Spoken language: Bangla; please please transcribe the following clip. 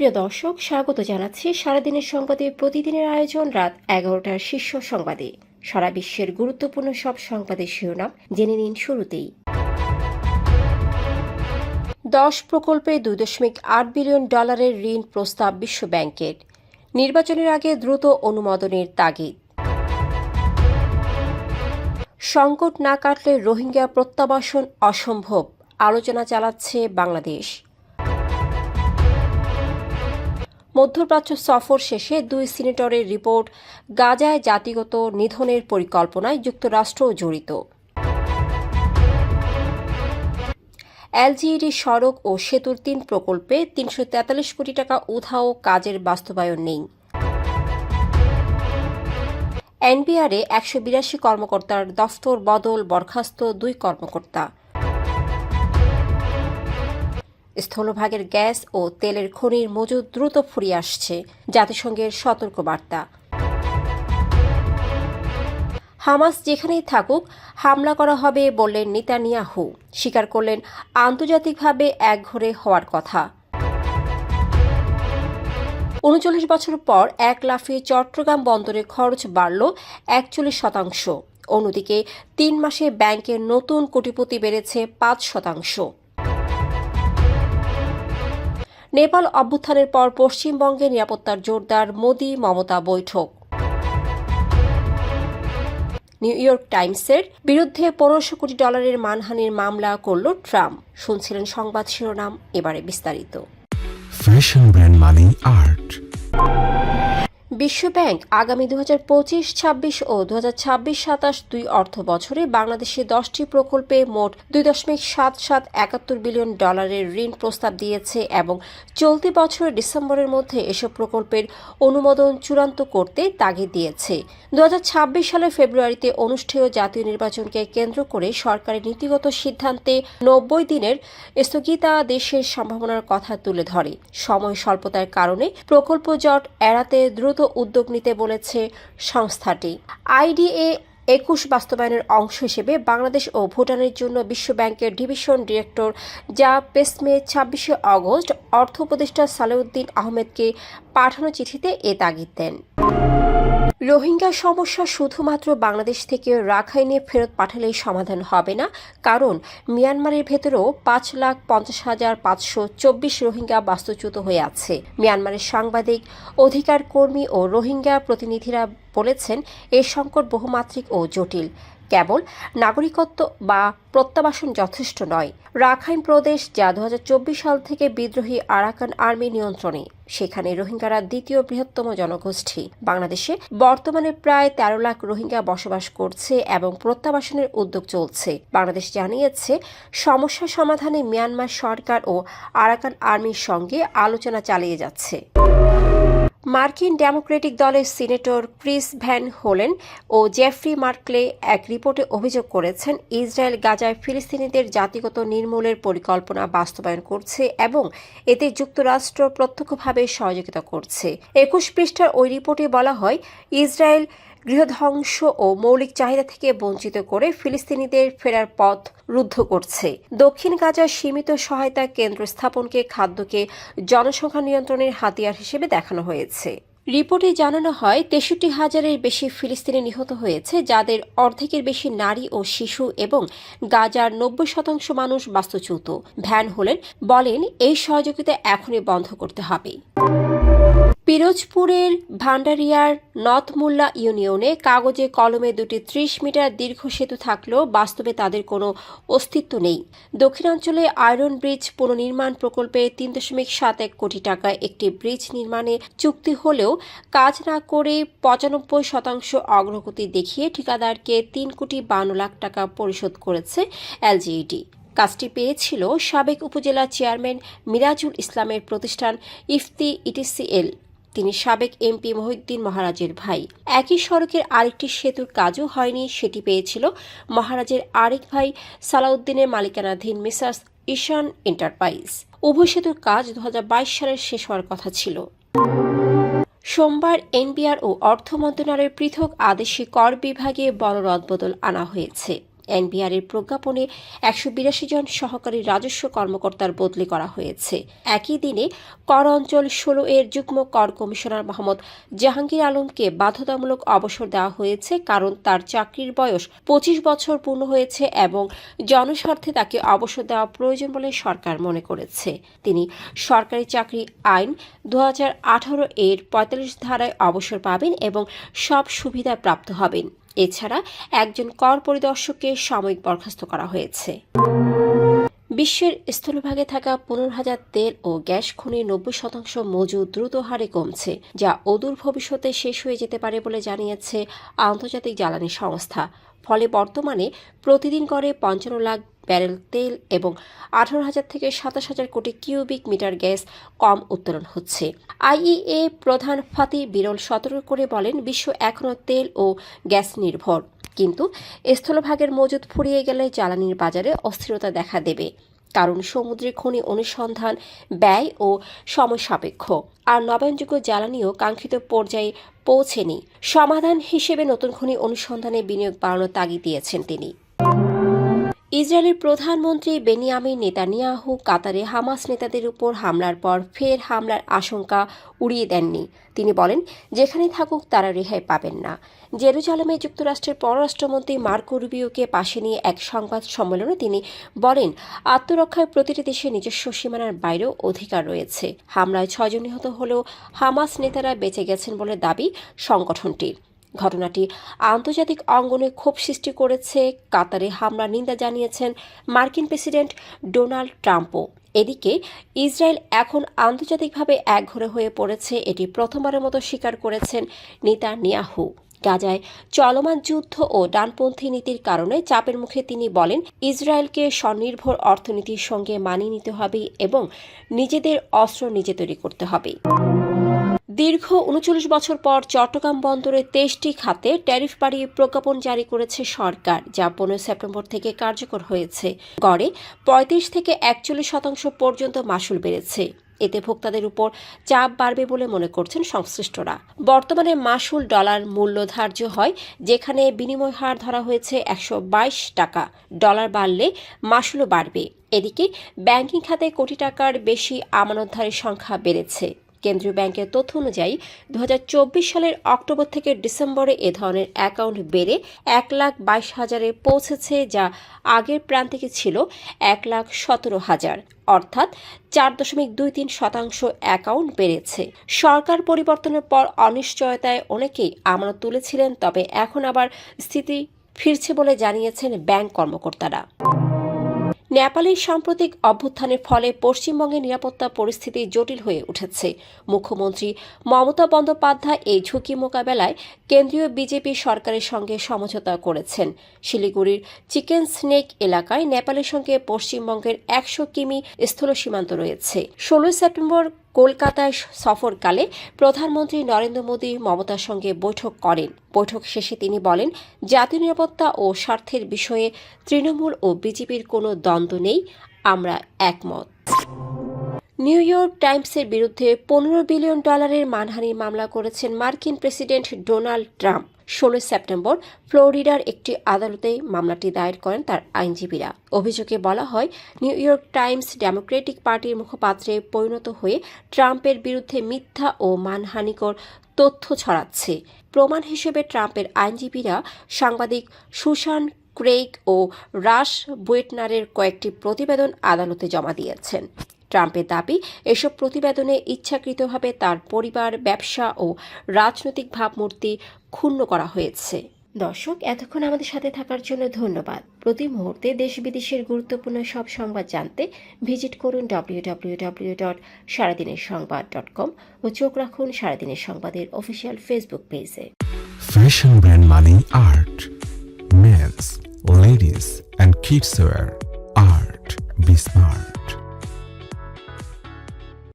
প্রিয় দর্শক, স্বাগত জানাচ্ছি সারাদিনের সংবাদে প্রতিদিনের আয়োজন রাত 11টার শীর্ষ সংবাদে। সারা বিশ্বের গুরুত্বপূর্ণ সব সংবাদের শিরোনাম জেনে নিন শুরুতেই। 10 প্রকল্পে $2.8 বিলিয়ন ঋণ প্রস্তাব বিশ্বব্যাংকের। নির্বাচনের আগে দ্রুত অনুমোদনের তাগিদ। সংকট না কাটলে রোহিঙ্গা প্রত্যাবাসন অসম্ভব, আলোচনা চালাচ্ছে বাংলাদেশ। মধ্যপ্রাচ্য সফর শেষে 2 সিনেটরের রিপোর্ট, গাজায় জাতিগত নিধনের পরিকল্পনায় যুক্তরাষ্ট্রও জড়িত। এলজিইডি সড়ক ও সেতুর 3 প্রকল্পে 343 কোটি টাকা উধাও, কাজের বাস্তবায়ন নেই। এনবিআরে 182 কর্মকর্তার দফতর বদল, বরখাস্ত 2 কর্মকর্তা। স্থলভাগের গ্যাস ও তেলের খনির মজুদ দ্রুত ফুরিয়ে আসছে, জাতিসংঘের সতর্কবার্তা। হামাস যেখানেই থাকুক হামলা করা হবে বললেন নেতানিয়াহু, স্বীকার করলেন আন্তর্জাতিকভাবে একঘরে হওয়ার কথা। 39 বছর পর এক লাফে চট্টগ্রাম বন্দরে খরচ বাড়ল 41%। অন্যদিকে 3 মাসে ব্যাংকের নতুন কোটিপতি বেড়েছে 5%। নেপাল অভ্যুত্থানের পর পশ্চিমবঙ্গে নিরাপত্তার জোরদার, মোদি মমতা বৈঠক। নিউ ইয়র্ক টাইমসের বিরুদ্ধে $1500 কোটি মানহানির মামলা করল ট্রাম্প। শুনছিলেন সংবাদ শিরোনাম, এবারে বিস্তারিত। ফ্যাশন ব্র্যান্ড মানে আর্ট। বিশ্বব্যাংক আগামী 2025-26 ও 2026-27 দুই অর্থ বছরে বাংলাদেশে 10টি প্রকল্পে মোট $2.7771 বিলিয়ন ঋণ প্রস্তাব দিয়েছে এবং চলতি বছরের ডিসেম্বরের মধ্যে এসব প্রকল্পের অনুমোদন চূড়ান্ত করতে তাগিদ দিয়েছে। 2026 সালের ফেব্রুয়ারিতে অনুষ্ঠেয় জাতীয় নির্বাচনকে কেন্দ্র করে সরকারের নীতিগত সিদ্ধান্তে 90 দিনের স্থগিতাদেশের সম্ভাবনার কথা তুলে ধরে। সময় স্বল্পতার কারণে প্রকল্প জট এড়াতে দ্রুত উদ্যোগ নিতে বলেছে সংস্থাটি। আইডিএ 21 বাস্তবায়নের অংশ হিসেবে বাংলাদেশ ও ভুটানের জন্য বিশ্বব্যাংকের ডিভিশন ডিরেক্টর যা পেসমে 26 আগস্ট অর্থ উপদেষ্টা সালেউদ্দিন আহমেদকে পাঠানো চিঠিতে এ তাগিদ দেন। রোহিঙ্গা সমস্যা শুধুমাত্র বাংলাদেশ থেকে রাখাইনে ফেরত পাঠালেই সমাধান হবে না, কারণ মিয়ানমারের ভেতরেও 5,50,524 রোহিঙ্গা বাস্তুচ্যুত হয়ে আছে। মিয়ানমারের সাংবাদিক, অধিকার কর্মী ও রোহিঙ্গা প্রতিনিধিরা বলেছেন, এই সংকট বহুমাত্রিক ও জটিল। কেবল নাগরিকত্ব বা প্রত্যাবাসন যথেষ্ট নয়। রাখাইন প্রদেশ, যা 2024 সাল থেকে বিদ্রোহী আরাকান আর্মি নিয়ন্ত্রণে, সেখানে রোহিঙ্গারা দ্বিতীয় বৃহত্তম জনগোষ্ঠী। বাংলাদেশে বর্তমানে প্রায় 13 লাখ রোহিঙ্গা বসবাস করছে এবং প্রত্যাবাসনের উদ্যোগ চলছে। বাংলাদেশ জানিয়েছে, সমস্যা সমাধানে মিয়ানমার সরকার ও আরাকান আর্মির সঙ্গে আলোচনা চালিয়ে যাচ্ছে। মার্কিন ডেমোক্রেটিক দলের সিনেটর ক্রিস ভ্যান হোলেন ও জেফ্রি মার্কলে এক রিপোর্টে অভিযোগ করেছেন, ইসরায়েল গাজায় ফিলিস্তিনিদের জাতিগত নির্মূলের পরিকল্পনা বাস্তবায়ন করছে এবং এতে যুক্তরাষ্ট্র প্রত্যক্ষভাবে সহযোগিতা করছে। 21 পৃষ্ঠার ওই রিপোর্টে বলা হয়, ইসরায়েল গৃহধ্বংস ও মৌলিক চাহিদা থেকে বঞ্চিত করে ফিলিস্তিনিদের ফেরার পথ রুদ্ধ করছে। দক্ষিণ গাজার সীমিত সহায়তা কেন্দ্র স্থাপনকে খাদ্যকে জনসংখ্যা নিয়ন্ত্রণের হাতিয়ার হিসেবে দেখানো হয়েছে। রিপোর্টে জানানো হয়, 63,000-এর বেশি ফিলিস্তিনি নিহত হয়েছে, যাদের অর্ধেকের বেশি নারী ও শিশু, এবং গাজার 90% মানুষ বাস্তুচ্যুত। ভ্যান হোলেন বলেন, এই সহযোগিতা এখনই বন্ধ করতে হবে। পিরোজপুরের ভান্ডারিয়ার নথমুল্লা ইউনিয়নে কাগজে কলমে 2টি 30 মিটার দীর্ঘ সেতু থাকলেও বাস্তবে তাদের কোনো অস্তিত্ব নেই। দক্ষিণাঞ্চলে আয়রন ব্রিজ পুনর্নির্মাণ প্রকল্পে 3.71 কোটি টাকায় একটি ব্রিজ নির্মাণে চুক্তি হলেও কাজ না করে 95% অগ্রগতি দেখিয়ে ঠিকাদারকে 3,52 লাখ টাকা পরিশোধ করেছে এলজিইডি। কাজটি পেয়েছিল সাবেক উপজেলা চেয়ারম্যান মিরাজুল ইসলামের প্রতিষ্ঠান ইফতি ইটিসিএল। তিনি সাবেক এমপি মহিউদ্দিন মহারাজের ভাই। একই সড়কের আরেকটি সেতুর কাজও হয়নি, সেটি পেয়েছিল মহারাজের আরেক ভাই সালাউদ্দিনের মালিকানাধীন মেসার্স ঈশান এন্টারপ্রাইজ। উভয় সেতুর কাজ 2022 সালের শেষ হওয়ার কথা ছিল। সোমবার এনবিআর ও অর্থ মন্ত্রণালয়ের পৃথক আদেশে কর বিভাগে বড় রদবদল আনা হয়েছে। এনবিআরের প্রজ্ঞাপনে 182 জন সহকারী রাজস্ব কর্মকর্তার বদলি করা হয়েছে। একই দিনে কর অঞ্চল 16 এর যুগ্ম কর কমিশনার মোহাম্মদ জাহাঙ্গীর আলমকে বাধ্যতামূলক অবসর দেওয়া হয়েছে, কারণ তার চাকরির বয়স 25 বছর পূর্ণ হয়েছে এবং জনস্বার্থে তাকে অবসর দেওয়া প্রয়োজন বলে সরকার মনে করেছে। তিনি সরকারি চাকরি আইন 2018 এর 45 ধারায় অবসর পাবেন এবং সব সুবিধা প্রাপ্ত হবেন। এছাড়া একজন কর পরিদর্শককে সাময়িক বরখাস্ত করা হয়েছে। বিশ্বের স্থলভাগে থাকা 15,000 তেল ও গ্যাস খনির 90% মজুদ দ্রুত হারে কমছে, যা অদূর ভবিষ্যতে শেষ হয়ে যেতে পারে বলে জানিয়েছে আন্তর্জাতিক জ্বালানি সংস্থা। ফলে বর্তমানে প্রতিদিন গড়ে 55 লাখ ব্যারেল তেল এবং 18,000 থেকে 27,000 কোটি কিউবিক মিটার গ্যাস কম উত্তোলন হচ্ছে। আইইএ প্রধান ফাতি বিরল সতর্ক করে বলেন, বিশ্ব এখনও তেল ও গ্যাস নির্ভর, কিন্তু স্থলভাগের মজুদ ফুরিয়ে গেলে জ্বালানির বাজারে অস্থিরতা দেখা দেবে, কারণ সমুদ্রের খনি অনুসন্ধান ব্যয় ও সময় সাপেক্ষ, আর নবায়নযোগ্য জ্বালানিও কাঙ্ক্ষিত পর্যায়ে পৌঁছেনি। সমাধান হিসেবে নতুন খনি অনুসন্ধানে বিনিয়োগ বাড়ানোর তাগিদ দিয়েছেন তিনি। ইসরায়েলের প্রধানমন্ত্রী বেনিয়ামিন নেতানিয়াহু কাতারে হামাস নেতাদের উপর হামলার পর ফের হামলার আশঙ্কা উড়িয়ে দেননি। তিনি বলেন, যেখানেই থাকুক তারা রেহাই পাবেন না। জেরুজালেমে যুক্তরাষ্ট্রের পররাষ্ট্রমন্ত্রী মার্কো রুবিওকে পাশে নিয়ে এক সংবাদ সম্মেলনে তিনি বলেন, আত্মরক্ষায় প্রতিটি দেশের নিজস্ব সীমানার বাইরেও অধিকার রয়েছে। হামলায় 6 জন নিহত হলেও হামাস নেতারা বেঁচে গেছেন বলে দাবি সংগঠনটির। ঘটনাটি আন্তর্জাতিক অঙ্গনে ক্ষোভ সৃষ্টি করেছে। কাতারে হামলার নিন্দা জানিয়েছেন মার্কিন প্রেসিডেন্ট ডোনাল্ড ট্রাম্পও। এদিকে ইসরায়েল এখন আন্তর্জাতিকভাবে একঘরে হয়ে পড়েছে, এটি প্রথমবারের মতো স্বীকার করেছেন নেতানিয়াহু। গাজায় চলমান যুদ্ধ ও ডানপন্থী নীতির কারণে চাপের মুখে তিনি বলেন, ইসরায়েলকে স্বনির্ভর অর্থনীতির সঙ্গে মানিয়ে নিতে হবে এবং নিজেদের অস্ত্র নিজে তৈরি করতে হবে। দীর্ঘ 39 বছর পর চট্টগ্রাম বন্দরে 23টি খাতে ট্যারিফ বাড়িয়ে প্রজ্ঞাপন জারি করেছে সরকার, যা 15 সেপ্টেম্বর থেকে কার্যকর হয়েছে। গড়ে 35 থেকে 41% পর্যন্ত মাশুল বেড়েছে। এতে ভোক্তাদের উপর চাপ বাড়বে বলে মনে করছেন সংশ্লিষ্টরা। বর্তমানে মাশুল ডলার মূল্য ধার্য হয়, যেখানে বিনিময় হার ধরা হয়েছে 122 টাকা। ডলার বাড়লে মাশুলও বাড়বে। এদিকে ব্যাংকিং খাতে কোটি টাকার বেশি আমানতধারীর সংখ্যা বেড়েছে। কেন্দ্রীয় ব্যাংকের তথ্য অনুযায়ী 2024 সালের অক্টোবর থেকে ডিসেম্বরে এ ধরনের অ্যাকাউন্ট বেড়ে 1,22,000-এ পৌঁছেছে, যা আগের প্রান্তিকে ছিল 1,17,000, অর্থাৎ 4.23% অ্যাকাউন্ট বেড়েছে। সরকার পরিবর্তনের পর অনিশ্চয়তায় অনেকেই আমানত তুলেছিলেন, তবে এখন আবার স্থিতি ফিরছে বলে জানিয়েছেন ব্যাংক কর্মকর্তারা। নেপালের সাম্প্রতিক অভ্যুত্থানের ফলে পশ্চিমবঙ্গের নিরাপত্তা পরিস্থিতি জটিল হয়ে উঠেছে। মুখ্যমন্ত্রী মমতা বন্দ্যোপাধ্যায় এই ঝুঁকি মোকাবেলায় কেন্দ্রীয় বিজেপি সরকারের সঙ্গে সমঝোতা করেছেন। শিলিগুড়ির চিকেন স্নেক এলাকায় নেপালের সঙ্গে পশ্চিমবঙ্গের 100 কিমি স্থল সীমান্ত রয়েছে। 16 সেপ্টেম্বর কলকাতায় সফরকালে প্রধানমন্ত্রী নরেন্দ্র মোদী মমতার সঙ্গে বৈঠক করেন। বৈঠক শেষে তিনি বলেন, জাতীয় নিরাপত্তা ও স্বার্থের বিষয়ে তৃণমূল ও বিজেপির কোনো দ্বন্দ্ব নেই, আমরা একমত। নিউ ইয়র্ক টাইমসের বিরুদ্ধে $15 বিলিয়ন মানহানির মামলা করেছেন মার্কিন প্রেসিডেন্ট ডোনাল্ড ট্রাম্প। 16 সেপ্টেম্বর ফ্লোরিডার একটি আদালতে মামলাটি দায়ের করেন তার আইনজীবীরা। অভিযোগে বলা হয়, নিউ ইয়র্ক টাইমস ডেমোক্রেটিক পার্টির মুখপাত্রে পরিণত হয়ে ট্রাম্পের বিরুদ্ধে মিথ্যা ও মানহানিকর তথ্য ছড়াচ্ছে। প্রমাণ হিসেবে ট্রাম্পের আইনজীবীরা সাংবাদিক সুসান ক্রেইগ ও রাশ বুয়েটনারের কয়েকটি প্রতিবেদন আদালতে জমা দিয়েছেন। ট্রাম্পের দাবি, এসব প্রতিবেদনে ইচ্ছাকৃতভাবে তার পরিবার, ব্যবসা ও রাজনৈতিক ভাবমূর্তি ক্ষুণ্ণ করা হয়েছে। দর্শক, এতক্ষণ আমাদের সাথে থাকার জন্য ধন্যবাদ। প্রতি মুহূর্তে দেশ বিদেশের গুরুত্বপূর্ণ সব সংবাদ জানতে ভিজিট করুন www.সারাদিনেরসংবাদ.com ও চোখ রাখুন সারাদিনের সংবাদের অফিসিয়াল ফেসবুক পেজে। Fashion brand Mali Art. Men's, ladies and kids wear. Art. Be smart.